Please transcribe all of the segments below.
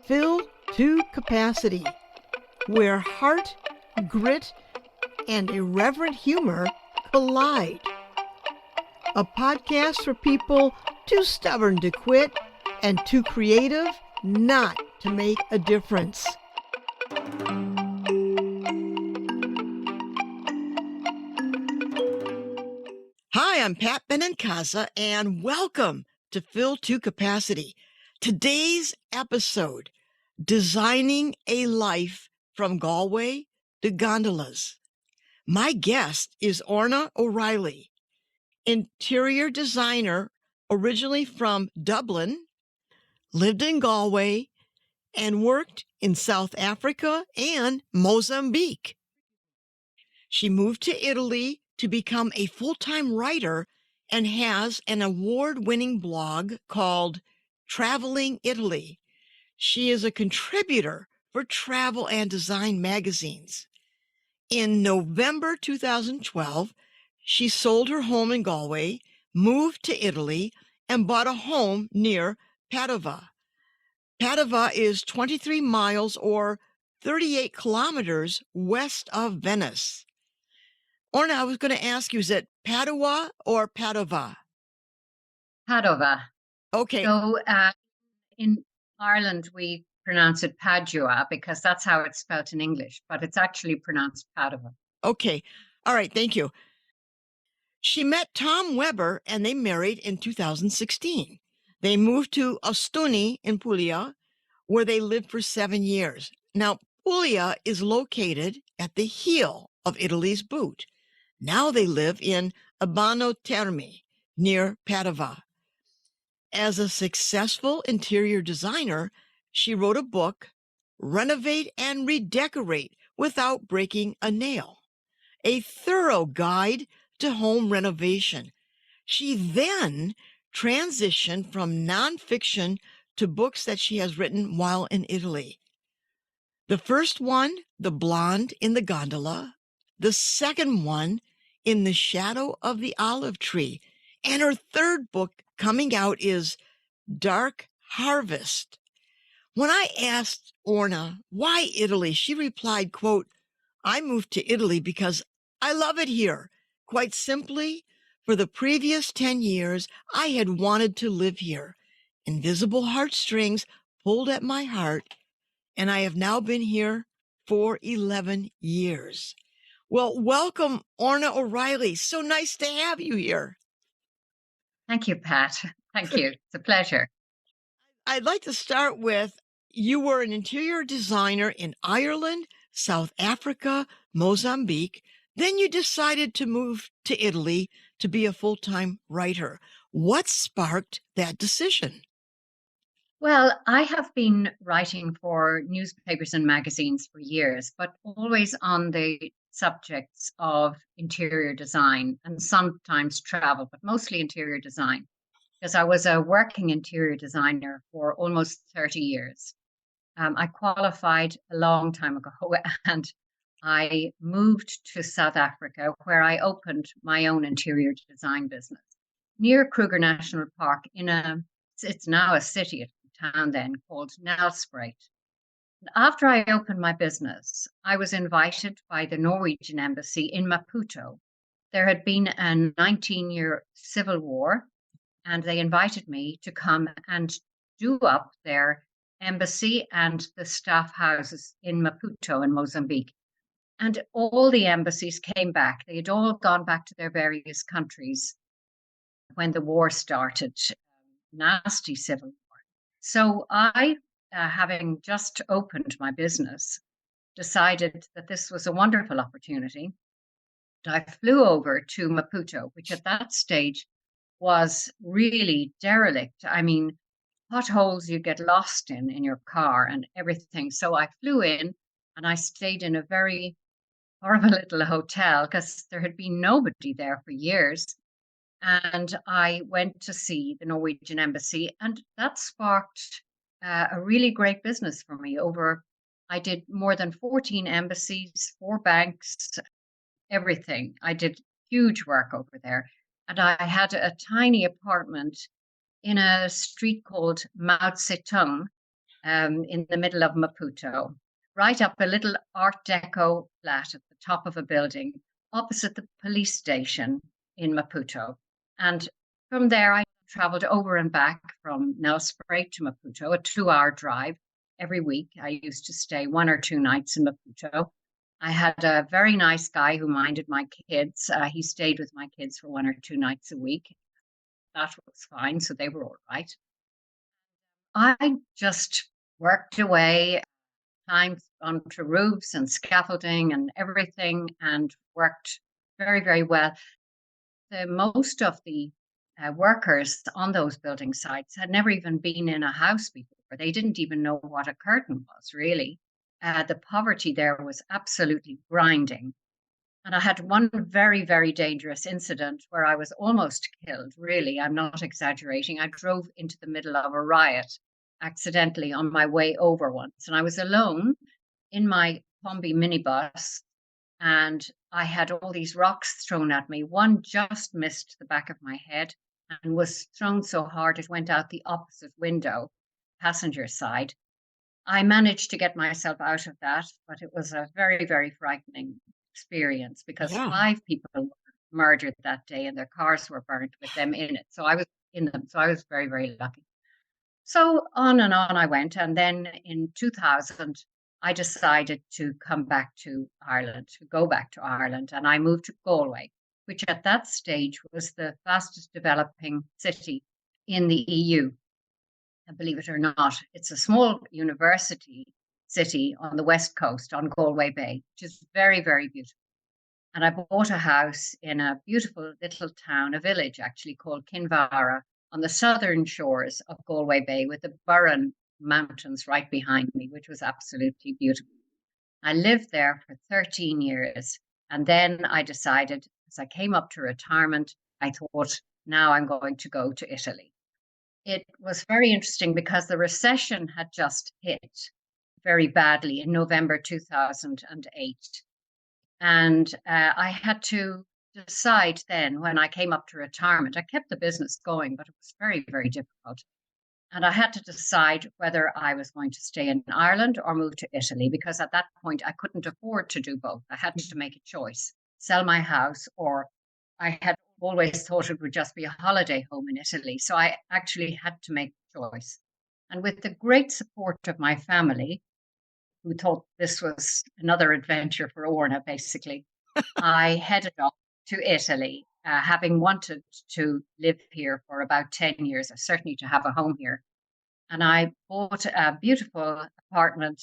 Fill to Capacity, where heart, grit, and irreverent humor collide. A podcast for people too stubborn to quit and too creative not to make a difference. Hi, I'm Pat Benincasa, and welcome to Fill to Capacity. Today's episode, Designing a Life from Galway to Gondolas. My guest is Orna O'Reilly, interior designer originally from Dublin, lived in Galway, and worked in South Africa and Mozambique. She moved to Italy to become a full-time writer and has an award-winning blog called Traveling Italy. She is a contributor for travel and design magazines. In November 2012, she sold her home in Galway, moved to Italy, and bought a home near Padova. Padova is 23 miles or 38 kilometers west of Venice. Orna, I was going to ask you, is it Padua or Padova? Padova. Okay. So in Ireland, we pronounce it Padua because that's how it's spelled in English, but it's actually pronounced Padova. Okay. All right. Thank you. She met Tom Weber and they married in 2016. They moved to Ostuni in Puglia, where they lived for 7 years. Now, Puglia is located at the heel of Italy's boot. Now they live in Abano Terme, near Padova. As a successful interior designer, she wrote a book, Renovate and Redecorate Without Breaking a Nail, a thorough guide to home renovation. She then transitioned from nonfiction to books that she has written while in Italy. The first one, The Blonde in the Gondola. The second one, In the Shadow of the Olive Tree. And her third book coming out is Dark Harvest. When I asked Orna why Italy, she replied, quote, I moved to Italy because I love it here. Quite simply, for the previous 10 years, I had wanted to live here. Invisible heartstrings pulled at my heart, and I have now been here for 11 years. Well, welcome, Orna O'Reilly. So nice to have you here. Thank you, Pat. Thank you. It's a pleasure. I'd like to start with, you were an interior designer in Ireland, South Africa, Mozambique. Then you decided to move to Italy to be a full-time writer. What sparked that decision? Well, I have been writing for newspapers and magazines for years, but always on the subjects of interior design and sometimes travel, but mostly interior design, because I was a working interior designer for almost 30 years. I qualified a long time ago and I moved to South Africa where I opened my own interior design business near Kruger National Park it's now a city, a town then, called Nelspruit. After I opened my business, I was invited by the Norwegian embassy in Maputo. There had been a 19-year civil war, and they invited me to come and do up their embassy and the staff houses in Maputo in Mozambique. And all the embassies came back. They had all gone back to their various countries when the war started, nasty civil war. So I, having just opened my business, decided that this was a wonderful opportunity. I flew over to Maputo, which at that stage was really derelict. I mean, potholes you get lost in your car and everything. So I flew in and I stayed in a very horrible little hotel because there had been nobody there for years. And I went to see the Norwegian embassy, and that sparked a really great business for me. I did more than 14 embassies, 4 banks, everything. I did huge work over there. And I had a tiny apartment in a street called Mao Zedong in the middle of Maputo, right up a little Art Deco flat at the top of a building opposite the police station in Maputo. And from there, I traveled over and back from Nelspruit to Maputo, a 2 hour drive every week. I used to stay 1 or 2 nights in Maputo. I had a very nice guy who minded my kids. He stayed with my kids for 1 or 2 nights a week. That was fine, so they were all right. I just worked away, climbed onto roofs and scaffolding and everything, and worked very, very well. Most of the workers on those building sites had never even been in a house before. They didn't even know what a curtain was, really. The poverty there was absolutely grinding. And I had one very, very dangerous incident where I was almost killed, really. I'm not exaggerating. I drove into the middle of a riot accidentally on my way over once. And I was alone in my Combi minibus, and I had all these rocks thrown at me. One just missed the back of my head and was thrown so hard it went out the opposite window, passenger side. I managed to get myself out of that, but it was a very, very frightening experience because Yeah. 5 people were murdered that day and their cars were burnt with them in it. So I was in them. So I was very, very lucky. So on and on I went. And then in 2000, I decided to come back to Ireland, to go back to Ireland. And I moved to Galway, which at that stage was the fastest developing city in the EU. And believe it or not, it's a small university city on the west coast on Galway Bay, which is very, very beautiful. And I bought a house in a beautiful little town, a village actually called Kinvara, on the southern shores of Galway Bay with the Burren Mountains right behind me, which was absolutely beautiful. I lived there for 13 years. And then I decided, as I came up to retirement, I thought, now I'm going to go to Italy. It was very interesting because the recession had just hit very badly in November 2008. And I had to decide then when I came up to retirement. I kept the business going, but it was very, very difficult. And I had to decide whether I was going to stay in Ireland or move to Italy, because at that point I couldn't afford to do both. I had to make a choice, sell my house, or I had always thought it would just be a holiday home in Italy. So I actually had to make a choice. And with the great support of my family, who thought this was another adventure for Orna, basically, I headed off to Italy, having wanted to live here for about 10 years, or certainly to have a home here. And I bought a beautiful apartment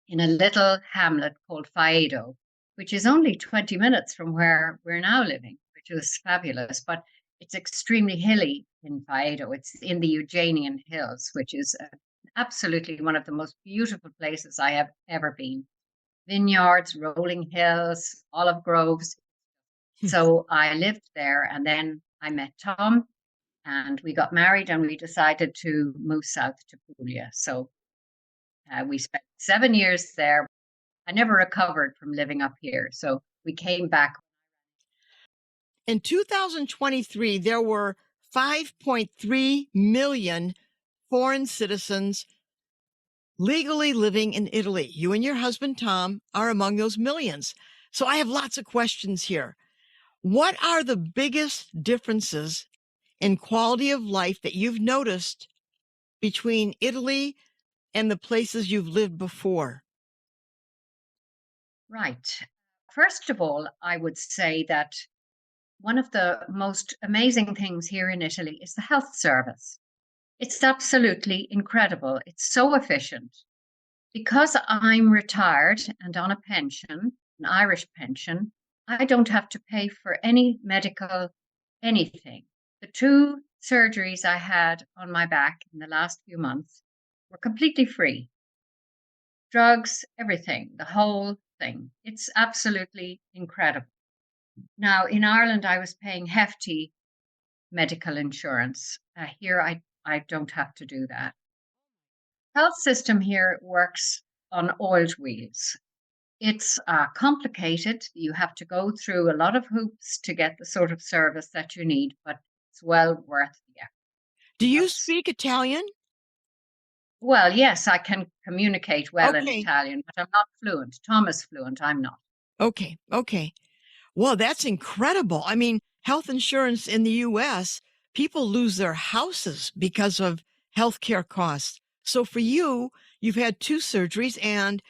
in a little hamlet called Faedo, which is only 20 minutes from where we're now living, which was fabulous. But it's extremely hilly in Faedo. It's in the Eugenian Hills, which is absolutely one of the most beautiful places I have ever been. Vineyards, rolling hills, olive groves. So I lived there, and then I met Tom, and we got married, and we decided to move south to Puglia. So we spent 7 years there. I never recovered from living up here. So we came back. In 2023, there were 5.3 million foreign citizens legally living in Italy. You and your husband, Tom, are among those millions. So I have lots of questions here. What are the biggest differences in quality of life that you've noticed between Italy and the places you've lived before? Right. First of all, I would say that one of the most amazing things here in Italy is the health service. It's absolutely incredible. It's so efficient. Because I'm retired and on a pension, an Irish pension, I don't have to pay for any medical anything. The 2 surgeries I had on my back in the last few months were completely free. Drugs, everything, the whole thing. It's absolutely incredible. Now, in Ireland, I was paying hefty medical insurance. Here, I don't have to do that. Health system here works on oiled wheels. It's complicated. You have to go through a lot of hoops to get the sort of service that you need, but it's well worth the effort. Do you Because speak Italian? Well, yes, I can communicate well in Okay. Italian, but I'm not fluent. Tom is fluent. I'm not. Okay. Okay. Well, that's incredible. I mean, health insurance in the US, people lose their houses because of healthcare costs. So for you, you've had two surgeries and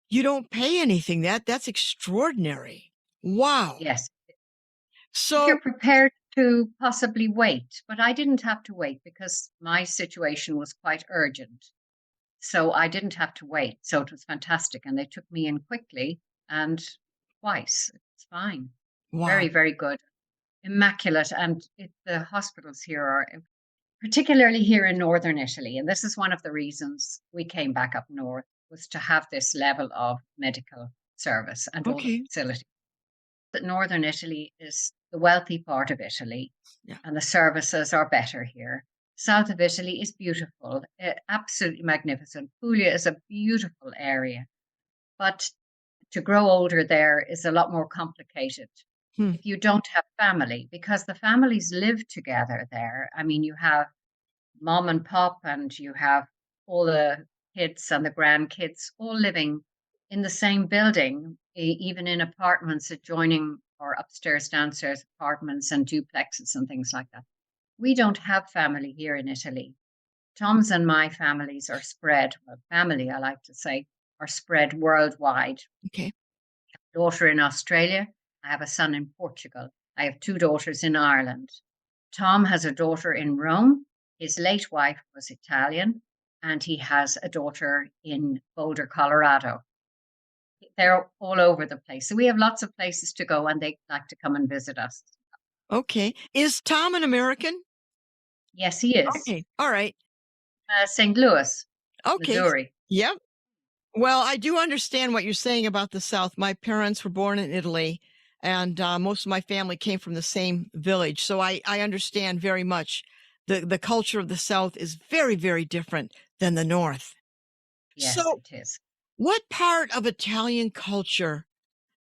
you don't pay anything. That's extraordinary. Wow. Yes. If So you're prepared to possibly wait, but I didn't have to wait because my situation was quite urgent. So I didn't have to wait. So it was fantastic. And they took me in quickly and twice. It's fine. wow. Very, very good. Immaculate. And the hospitals here are, particularly here in northern Italy. And this is one of the reasons we came back up north, was to have this level of medical service and all the Okay. facilities. That northern Italy is the wealthy part of Italy, Yeah. and the services are better here. South of Italy is beautiful, absolutely magnificent. Puglia is a beautiful area, but to grow older there is a lot more complicated Hmm. if you don't have family, because the families live together there. I mean, you have mom and pop, and you have all the kids and the grandkids all living in the same building, even in apartments adjoining or upstairs, downstairs apartments and duplexes and things like that. We don't have family here in Italy. Tom's and my families are spread, well, family, I like to say, are spread worldwide. Okay. Daughter in Australia. I have a son in Portugal. I have two daughters in Ireland. Tom has a daughter in Rome. His late wife was Italian, and he has a daughter in Boulder, Colorado. They're all over the place. So we have lots of places to go, and they like to come and visit us. Okay. Is Tom an American? Yes, he is. Okay. All right. St. Louis, Okay. Missouri. Yep. Well, I do understand what you're saying about the South. My parents were born in Italy, and most of my family came from the same village. So I understand very much the culture of the South is very, very different than the North. Yes, So, it is. what part of Italian culture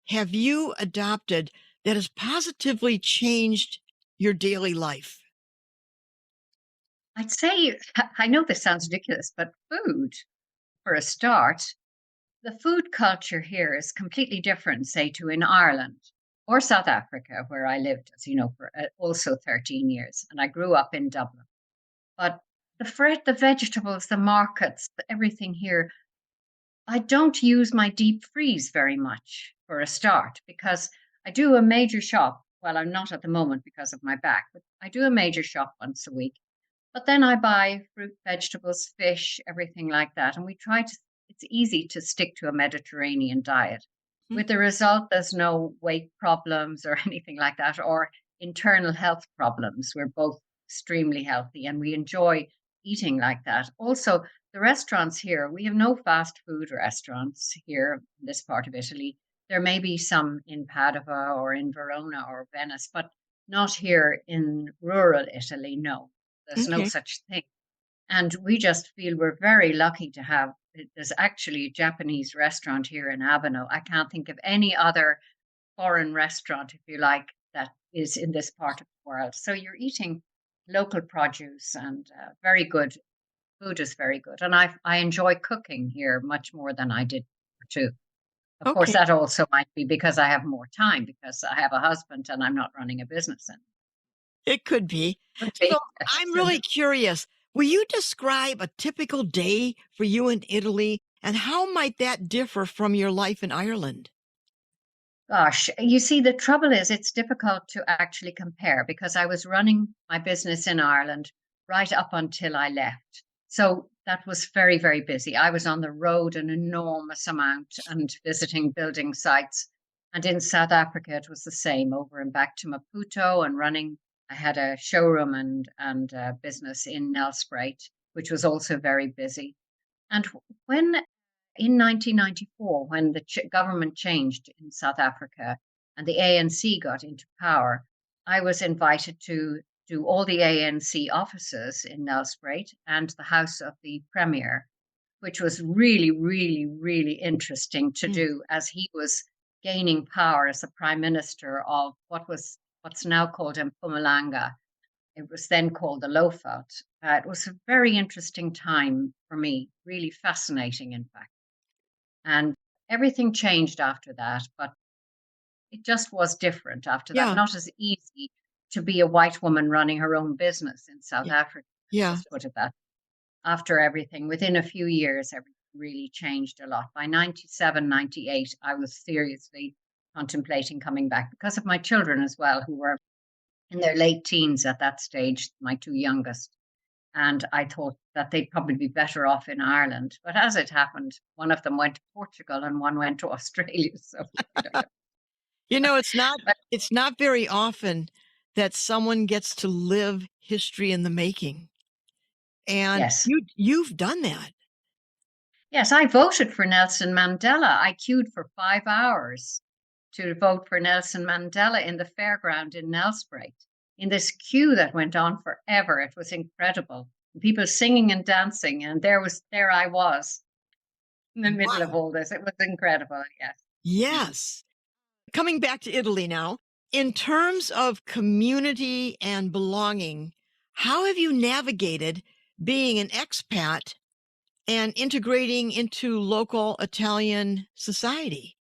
have you adopted that has positively changed your daily life? I'd say, I know this sounds ridiculous, but food, for a start. The food culture here is completely different, say, to in Ireland or South Africa, where I lived, as you know, for also 13 years. And I grew up in Dublin. But the vegetables, the markets, everything here, I don't use my deep freeze very much for a start because I do a major shop. Well, I'm not at the moment because of my back, but I do a major shop once a week. But then I buy fruit, vegetables, fish, everything like that. And we try to, it's easy to stick to a Mediterranean diet. Hmm. With the result, there's no weight problems or anything like that, or internal health problems. We're both extremely healthy and we enjoy eating like that. Also, the restaurants here, we have no fast food restaurants here in this part of Italy. There may be some in Padova or in Verona or Venice, but not here in rural Italy, no. There's no Okay. such thing. And we just feel we're very lucky to have. There's actually a Japanese restaurant here in Abano. I can't think of any other foreign restaurant, if you like, that is in this part of the world. So you're eating local produce and very good food is very good. And I enjoy cooking here much more than I did too. Of course, Okay. that also might be because I have more time because I have a husband and I'm not running a business. And It could be. could So be. I'm really curious. Will you describe a typical day for you in Italy, and how might that differ from your life in Ireland? Gosh, you see, the trouble is it's difficult to actually compare because I was running my business in Ireland right up until I left. So that was very, very busy. I was on the road an enormous amount and visiting building sites. And in South Africa, it was the same over and back to Maputo and running. I had a showroom and business in Nelspruit, which was also very busy. And when in 1994, when the government changed in South Africa and the ANC got into power, I was invited to do all the ANC offices in Nelspruit and the house of the Premier, which was really, really, really interesting to Mm. do as he was gaining power as the Prime Minister of what's now called Mpumalanga. It was then called the Lofot. It was a very interesting time for me, really fascinating, in fact. And everything changed after that, but it just was different after that. Yeah. Not as easy to be a white woman running her own business in South Yeah. Africa. Yeah. Just put it that. After everything, within a few years, everything really changed a lot. By 97, 98, I was seriously contemplating coming back because of my children as well, who were in their late teens at that stage, my two youngest. And I thought that they'd probably be better off in Ireland. But as it happened, one of them went to Portugal and one went to Australia. So I don't know. You know, it's not But it's not very often that someone gets to live history in the making. And yes, you've done that. yes, I voted for Nelson Mandela. I queued for 5 hours to vote for Nelson Mandela in the fairground in Nelspruit, in this queue that went on forever. It was incredible. People singing and dancing, and there I was in the middle of Wow. all this. It was incredible. Yes. Mhm. Yes. Coming back to Italy now, in terms of community and belonging, how have you navigated being an expat and integrating into local Italian society?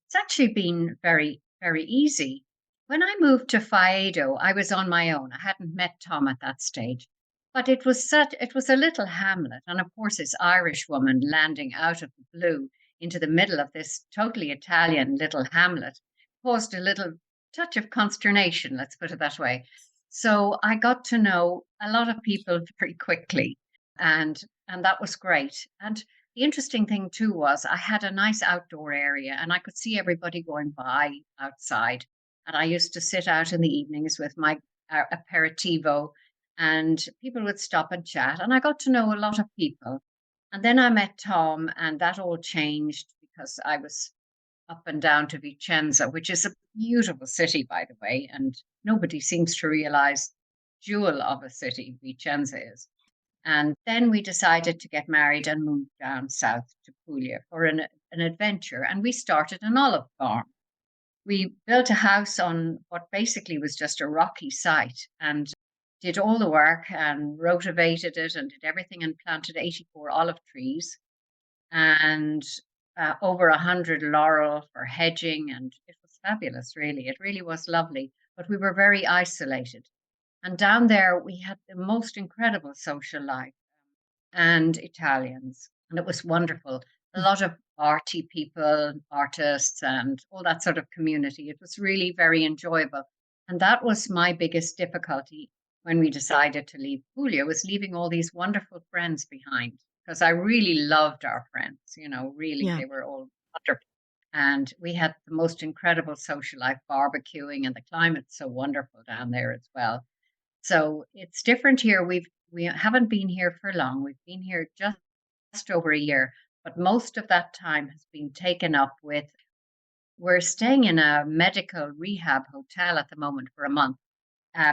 It's actually been very, very easy. When I moved to Fiedo, I was on my own. I hadn't met Tom at that stage. But it was a little hamlet, and of course this Irish woman landing out of the blue into the middle of this totally Italian little hamlet caused a little touch of consternation, let's put it that way. So I got to know a lot of people very quickly, and that was great. And the interesting thing too was I had a nice outdoor area and I could see everybody going by outside. And I used to sit out in the evenings with my aperitivo, and people would stop and chat. And I got to know a lot of people. And then I met Tom, and that all changed because I was up and down to Vicenza, which is a beautiful city, by the way. And nobody seems to realize jewel of a city Vicenza is. And then we decided to get married and move down south to Puglia for an adventure. And we started an olive farm. We built a house on what basically was just a rocky site and did all the work and rotivated it and did everything and planted 84 olive trees and over 100 laurel for hedging. And it was fabulous, really. It really was lovely. But we were very isolated. And down there, we had the most incredible social life and Italians. And it was wonderful. A lot of arty people, artists, and all that sort of community. It was really very enjoyable. And that was my biggest difficulty when we decided to leave Puglia, was leaving all these wonderful friends behind. Because I really loved our friends, really, Yeah. they were all wonderful. And we had the most incredible social life, barbecuing, and the climate's so wonderful down there as well. So it's different here. We haven't been here for long. We've been here just over a year, but most of that time has been taken up with we're staying in a medical rehab hotel at the moment for a month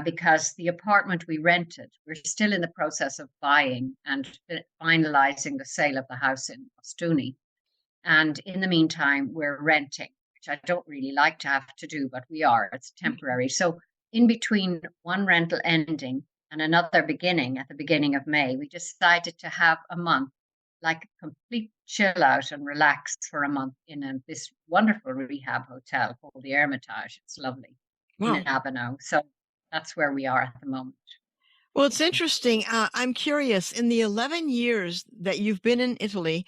because the apartment we rented, we're still in the process of buying and finalizing the sale of the house in Ostuni. And in the meantime, we're renting, which I don't really like to have to do, but we are. It's temporary. So, in between one rental ending and another beginning at the beginning of May, we decided to have a month, like a complete chill out and relax for a month in this wonderful rehab hotel called the Hermitage. It's lovely in Wow. Abano. So, that's where we are at the moment. Well, it's interesting. I'm curious, in the 11 years that you've been in Italy,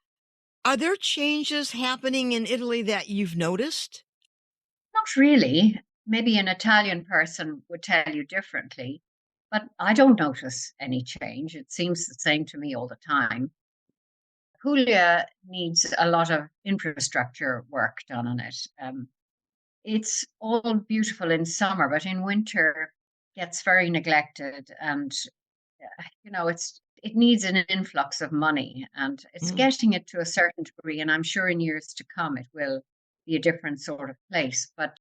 are there changes happening in Italy that you've noticed? Not really. Maybe an Italian person would tell you differently, but I don't notice any change. It seems the same to me all the time. Puglia needs a lot of infrastructure work done on it. It's all beautiful in summer, but in winter gets very neglected, and it needs an influx of money, and it's Mm. getting it to a certain degree. And I'm sure in years to come it will be a different sort of place, but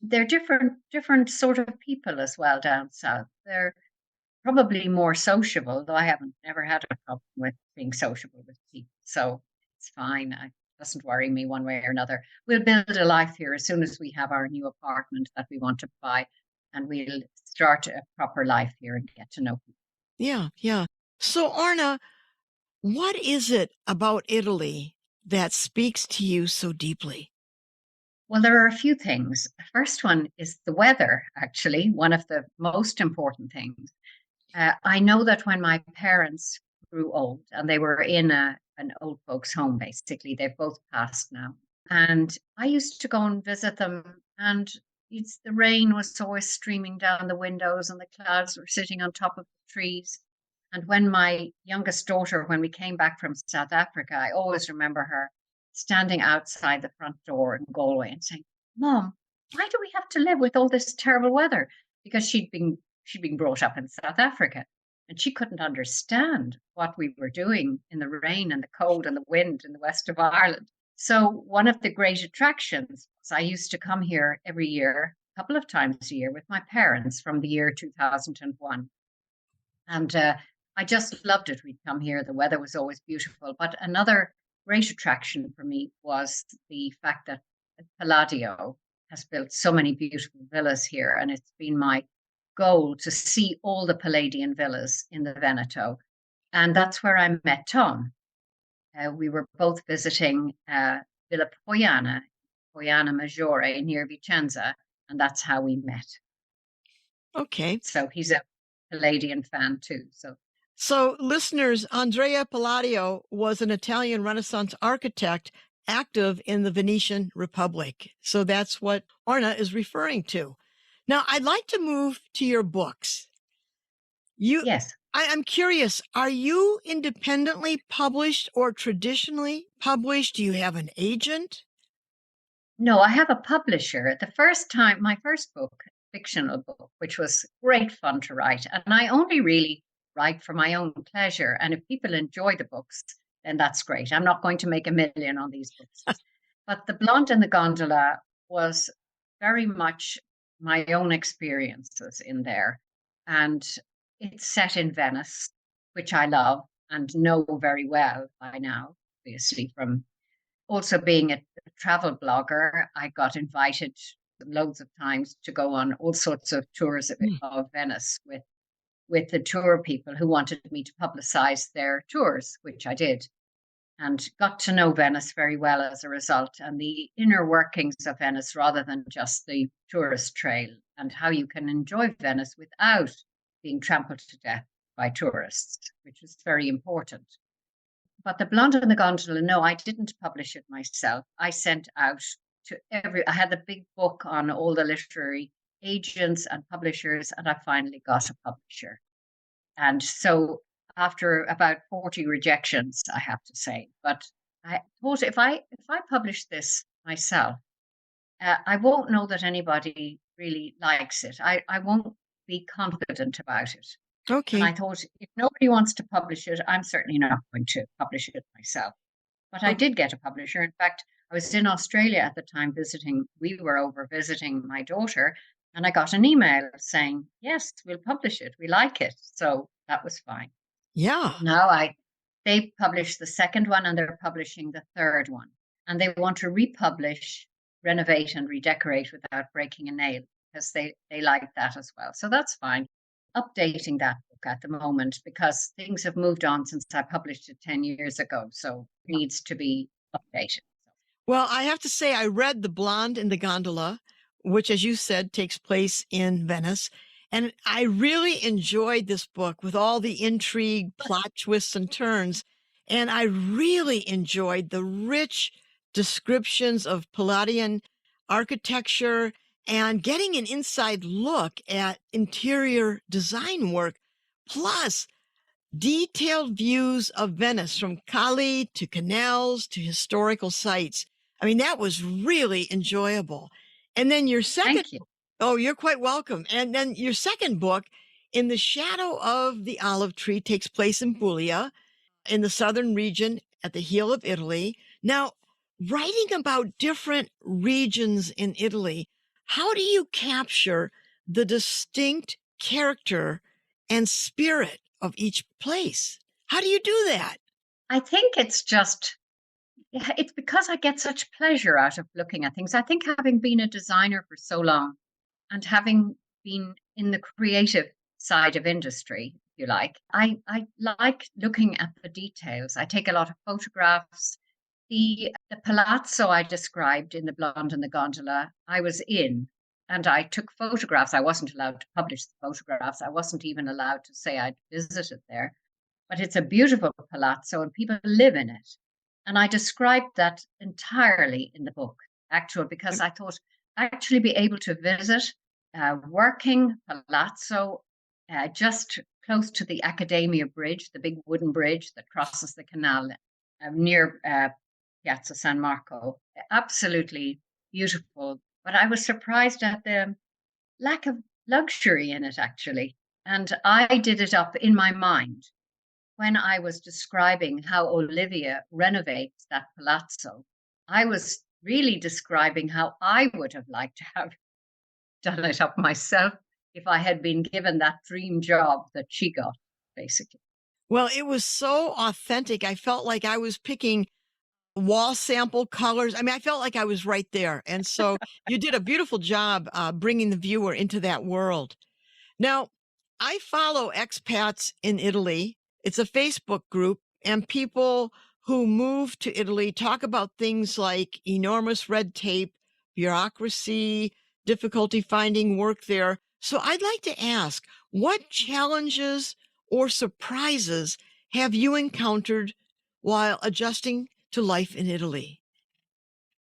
they're different sort of people as well down south. They're probably more sociable, though I haven't never had a problem with being sociable with people. So it's fine. It doesn't worry me one way or another. We'll build a life here as soon as we have our new apartment that we want to buy. and we'll start a proper life here and get to know people. Yeah, yeah. So, Orna, what is it about Italy that speaks to you so deeply? Well, there are a few things. The first one is the weather, actually, one of the most important things. I know that when my parents grew old and they were in an old folks' home, basically, they've both passed now. And I used to go and visit them, and the rain was always streaming down the windows, and the clouds were sitting on top of the trees. And when my youngest daughter, when we came back from South Africa, I always remember her standing outside the front door in Galway and saying, "Mom, why do we have to live with all this terrible weather?" Because she'd been brought up in South Africa, and she couldn't understand what we were doing in the rain and the cold and the wind in the west of Ireland. So one of the great attractions was I used to come here every year, a couple of times a year, with my parents from the year 2001. And I just loved it. We'd come here. The weather was always beautiful. But another great attraction for me was the fact that Palladio has built so many beautiful villas here. And it's been my goal to see all the Palladian villas in the Veneto. And that's where I met Tom. We were both visiting Villa Poiana Maggiore near Vicenza. And that's how we met. Okay. So he's a Palladian fan too. So, listeners, Andrea Palladio was an Italian Renaissance architect active in the Venetian Republic. So that's what Orna is referring to. Now, I'd like to move to your books. Yes. I'm curious, are you independently published or traditionally published? Do you have an agent? No, I have a publisher. The first time, my first book, fictional book, which was great fun to write. And I only really write for my own pleasure. And if people enjoy the books, then that's great. I'm not going to make a million on these books. But The Blonde in the Gondola was very much my own experiences in there. And it's set in Venice, which I love and know very well by now, obviously, from also being a travel blogger. I got invited loads of times to go on all sorts of tours of Venice with the tour people who wanted me to publicize their tours, which I did, and got to know Venice very well as a result, and the inner workings of Venice rather than just the tourist trail, and how you can enjoy Venice without being trampled to death by tourists, which is very important. But The Blonde in the Gondola, no, I didn't publish it myself. I sent out to I had the big book on all the literary agents and publishers, and I finally got a publisher. And so after about 40 rejections, I have to say, but I thought if I publish this myself, I won't know that anybody really likes it. I won't be confident about it. And I Okay. thought, if nobody wants to publish it, I'm certainly not going to publish it myself. But I did get a publisher. In fact, I was in Australia at the time we were over visiting my daughter, and I got an email saying, yes, we'll publish it. We like it. So that was fine. Yeah. Now they published the second one and they're publishing the third one. And they want to republish, renovate, and redecorate without breaking a nail because they like that as well. So that's fine. Updating that book at the moment because things have moved on since I published it 10 years ago. So it needs to be updated. Well, I have to say, I read The Blonde in the Gondola, which, as you said, takes place in Venice. And I really enjoyed this book with all the intrigue, plot twists, and turns. And I really enjoyed the rich descriptions of Palladian architecture and getting an inside look at interior design work, plus detailed views of Venice from Cali to canals to historical sites. I mean, that was really enjoyable. And then your second, Thank you. oh, you're quite welcome. And then your second book, In the Shadow of the Olive Tree, takes place in Puglia in the southern region at the heel of Italy. Now, writing about different regions in Italy, how do you capture the distinct character and spirit of each place? How do you do that? I think it's because I get such pleasure out of looking at things. I think having been a designer for so long and having been in the creative side of industry, if you like. I like looking at the details. I take a lot of photographs. The palazzo I described in The Blonde and the Gondola, I was in and I took photographs. I wasn't allowed to publish the photographs. I wasn't even allowed to say I'd visited there. But it's a beautiful palazzo and people live in it. And I described that entirely in the book, because I thought actually be able to visit a working palazzo just close to the Academia Bridge, the big wooden bridge that crosses the canal near Piazza San Marco. Absolutely beautiful. But I was surprised at the lack of luxury in it, actually. And I did it up in my mind when I was describing how Olivia renovates that palazzo. I was really describing how I would have liked to have done it up myself if I had been given that dream job that she got, basically. Well, it was so authentic. I felt like I was picking wall sample colors. I mean, I felt like I was right there. And so you did a beautiful job bringing the viewer into that world. Now, I follow expats in Italy. It's a Facebook group, and people who move to Italy talk about things like enormous red tape, bureaucracy, difficulty finding work there. So I'd like to ask, what challenges or surprises have you encountered while adjusting to life in Italy?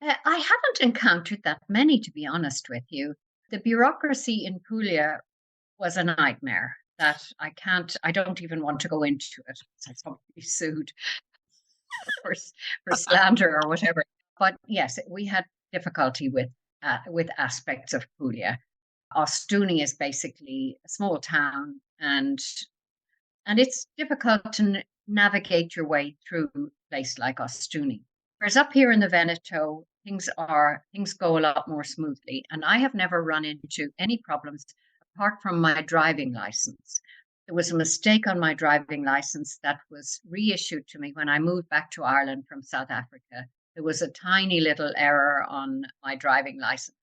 I haven't encountered that many, to be honest with you. The bureaucracy in Puglia was a nightmare that I don't even want to go into it. I'd probably be sued for, for slander or whatever. But yes, we had difficulty with aspects of Puglia. Ostuni is basically a small town, and it's difficult to navigate your way through a place like Ostuni. Whereas up here in the Veneto, things go a lot more smoothly, and I have never run into any problems apart from my driving license. There was a mistake on my driving license that was reissued to me when I moved back to Ireland from South Africa. There was a tiny little error on my driving license,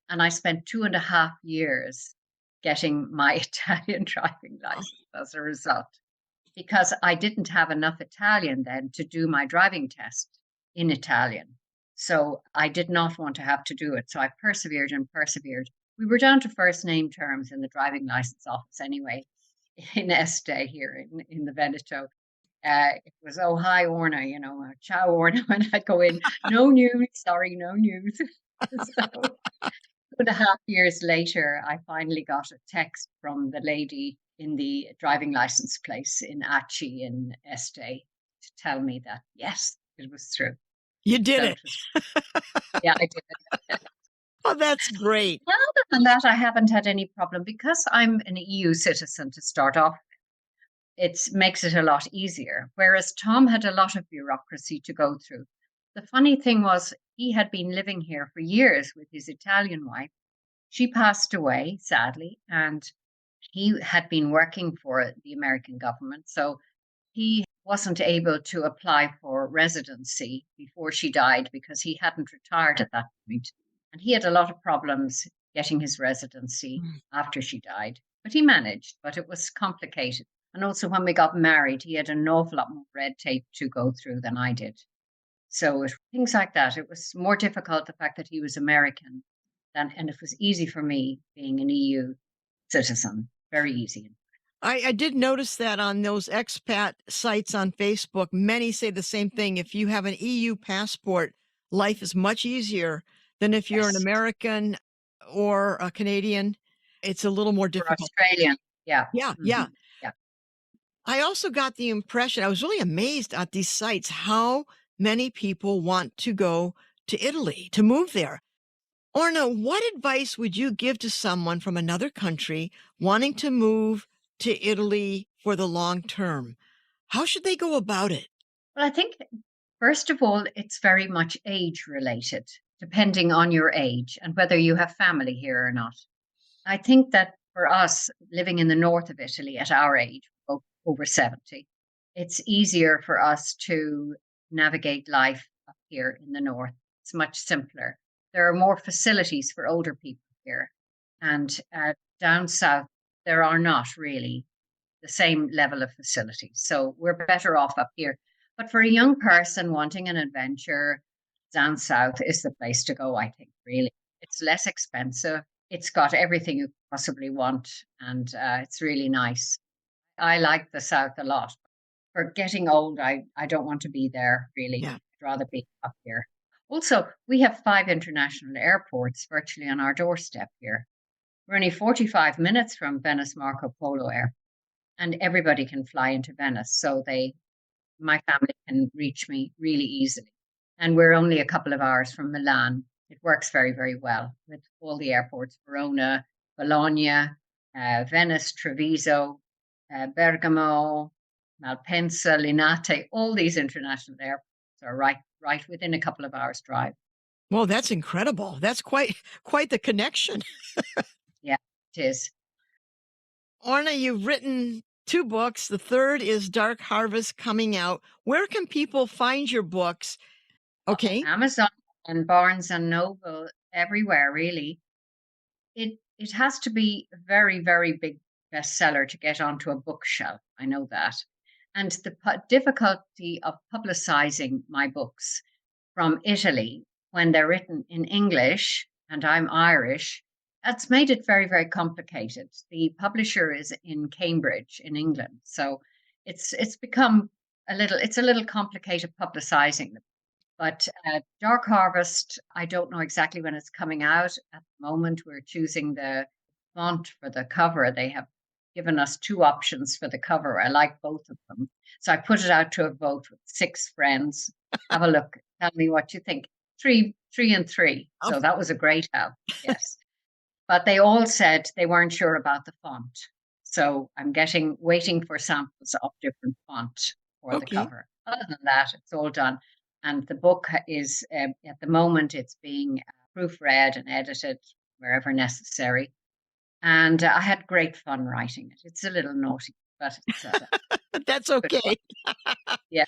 and I spent 2.5 years getting my Italian driving license as a result, because I didn't have enough Italian then to do my driving test in Italian. So I did not want to have to do it. So I persevered and persevered. We were down to first name terms in the driving license office anyway, in Este here in the Veneto. It was, oh, hi, Orna, ciao, Orna, when I'd go in, no news, sorry, no news. So 2.5 years later, I finally got a text from the lady in the driving license place in Achi in Este to tell me that, yes, it was true. You did So it. yeah, I did it. Oh, that's great. Other than that, I haven't had any problem because I'm an EU citizen to start off. It makes it a lot easier. Whereas Tom had a lot of bureaucracy to go through. The funny thing was, he had been living here for years with his Italian wife. She passed away, sadly, and he had been working for the American government. So he wasn't able to apply for residency before she died because he hadn't retired at that point. And he had a lot of problems getting his residency after she died. But he managed, but it was complicated. And also, when we got married, he had an awful lot more red tape to go through than I did. So things like that. It was more difficult, the fact that he was American, and it was easy for me being an EU citizen. Very easy. I did notice that on those expat sites on Facebook, many say the same thing. If you have an EU passport, life is much easier than if you're an Yes. American or a Canadian. It's a little more For difficult. Australian. Yeah. Yeah, yeah. Yeah. I also got the impression, I was really amazed at these sites, how many people want to go to Italy, to move there. Orna, what advice would you give to someone from another country wanting to move to Italy for the long term? How should they go about it? Well, I think, first of all, it's very much age related, depending on your age and whether you have family here or not. I think that for us living in the north of Italy at our age, over 70, it's easier for us to navigate life up here in the north. It's much simpler. There are more facilities for older people here. And down south, there are not really the same level of facilities. So we're better off up here. But for a young person wanting an adventure, down south is the place to go, I think, really. It's less expensive. It's got everything you possibly want, and it's really nice. I like the south a lot. For getting old, I don't want to be there, really. Yeah. I'd rather be up here. Also, we have 5 international airports virtually on our doorstep here. We're only 45 minutes from Venice Marco Polo Air, and everybody can fly into Venice. So my family can reach me really easily. And we're only a couple of hours from Milan. It works very, very well with all the airports: Verona, Bologna, Venice, Treviso, Bergamo, Malpensa, Linate. All these international airports are right within a couple of hours drive. Well, that's incredible. That's quite the connection. Yeah, it is. Orna, you've written 2 books. The third is Dark Harvest coming out. Where can people find your books? Okay. Amazon and Barnes and Noble, everywhere really. It has to be a very, very big bestseller to get onto a bookshelf. I know that. And the difficulty of publicizing my books from Italy when they're written in English and I'm Irish, that's made it very, very complicated. The publisher is in Cambridge in England, so it's become it's a little complicated publicizing them. But Dark Harvest, I don't know exactly when it's coming out. At the moment, we're choosing the font for the cover. They have given us 2 options for the cover. I like both of them. So I put it out to a vote with 6 friends. Have a look. Tell me what you think. Three and three. Oh. So that was a great help. Yes. But they all said they weren't sure about the font. So I'm waiting for samples of different font for the cover. Other than that, it's all done. And the book is, at the moment, it's being proofread and edited wherever necessary. And I had great fun writing it. It's a little naughty, but it's, that's okay. Yeah.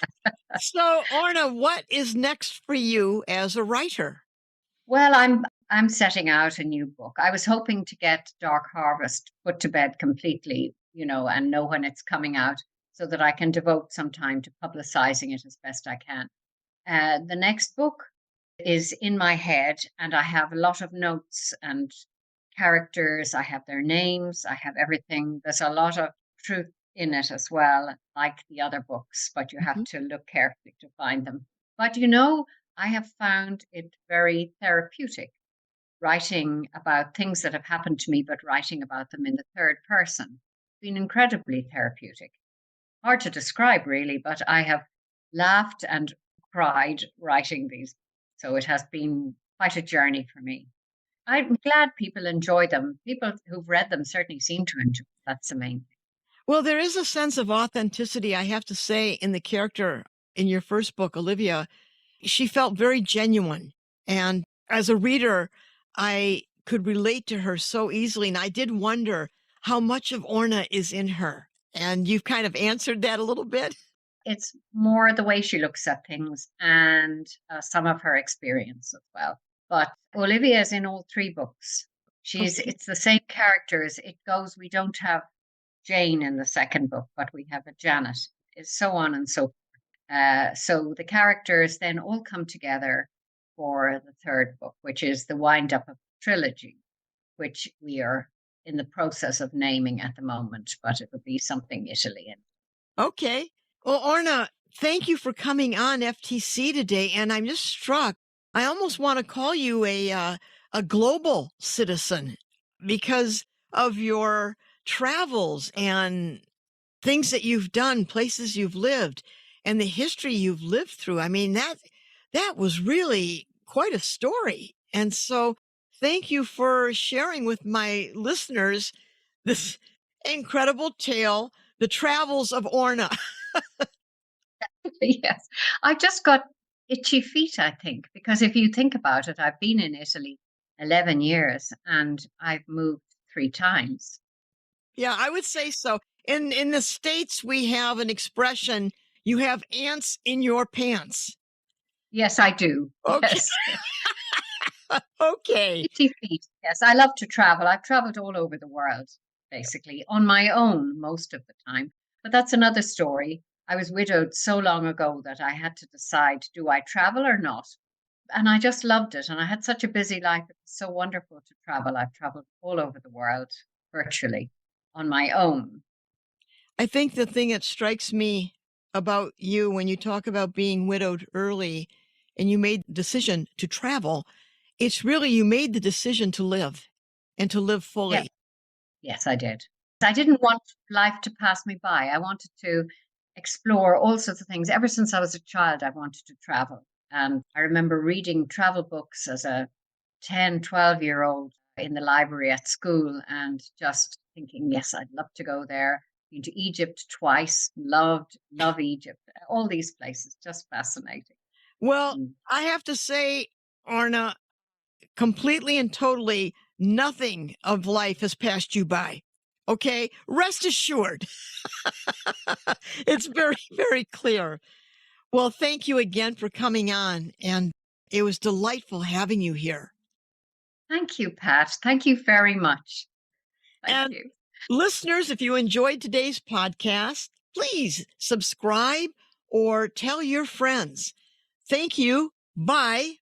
So, Orna, what is next for you as a writer? Well, I'm setting out a new book. I was hoping to get Dark Harvest put to bed completely, and know when it's coming out so that I can devote some time to publicizing it as best I can. The next book is in my head, and I have a lot of notes and characters. I have their names. I have everything. There's a lot of truth in it as well, like the other books, but you have to look carefully to find them. But I have found it very therapeutic writing about things that have happened to me, but writing about them in the third person. It's been incredibly therapeutic. Hard to describe, really, but I have laughed and cried writing these. So it has been quite a journey for me. I'm glad people enjoy them. People who've read them certainly seem to enjoy. That's the main thing. Well, there is a sense of authenticity, I have to say, in the character in your first book, Olivia. She felt very genuine. And as a reader, I could relate to her so easily. And I did wonder how much of Orna is in her. And you've kind of answered that a little bit. It's more the way she looks at things and some of her experience as well. But Olivia is in all 3 books. It's the same characters. We don't have Jane in the second book, but we have a Janet. It's so on and so forth. So the characters then all come together for the third book, which is the wind up of the trilogy, which we are in the process of naming at the moment, but it would be something Italian. Okay. Well, Orna, thank you for coming on FTC today. And I'm just struck. I almost want to call you a global citizen because of your travels and things that you've done, places you've lived, and the history you've lived through. I mean, that was really quite a story. And so thank you for sharing with my listeners this incredible tale, the travels of Orna. Yes. I just got itchy feet, I think, because if you think about it, I've been in Italy 11 years and I've moved 3 times. Yeah, I would say so. In the States, we have an expression, you have ants in your pants. Yes, I do. Okay. Yes. Okay. Itchy feet. Yes, I love to travel. I've traveled all over the world, basically, on my own most of the time. But that's another story. I was widowed so long ago that I had to decide, do I travel or not? And I just loved it. And I had such a busy life. It was so wonderful to travel. I've traveled all over the world virtually on my own. I think the thing that strikes me about you when you talk about being widowed early and you made the decision to travel, it's really you made the decision to live and to live Yeah. fully. Yes, I did. I didn't want life to pass me by. I wanted to explore all sorts of things. Ever since I was a child, I wanted to travel. And I remember reading travel books as a 10, 12-year-old in the library at school and just thinking, yes, I'd love to go there. Been to Egypt twice, love Egypt. All these places, just fascinating. Well, Mm. I have to say, Orna, completely and totally nothing of life has passed you by. Okay, rest assured. It's very, very clear. Well, thank you again for coming on. And it was delightful having you here. Thank you, Pat. Thank you very much. Thank And you. listeners, if you enjoyed today's podcast, please subscribe or tell your friends. Thank you. Bye.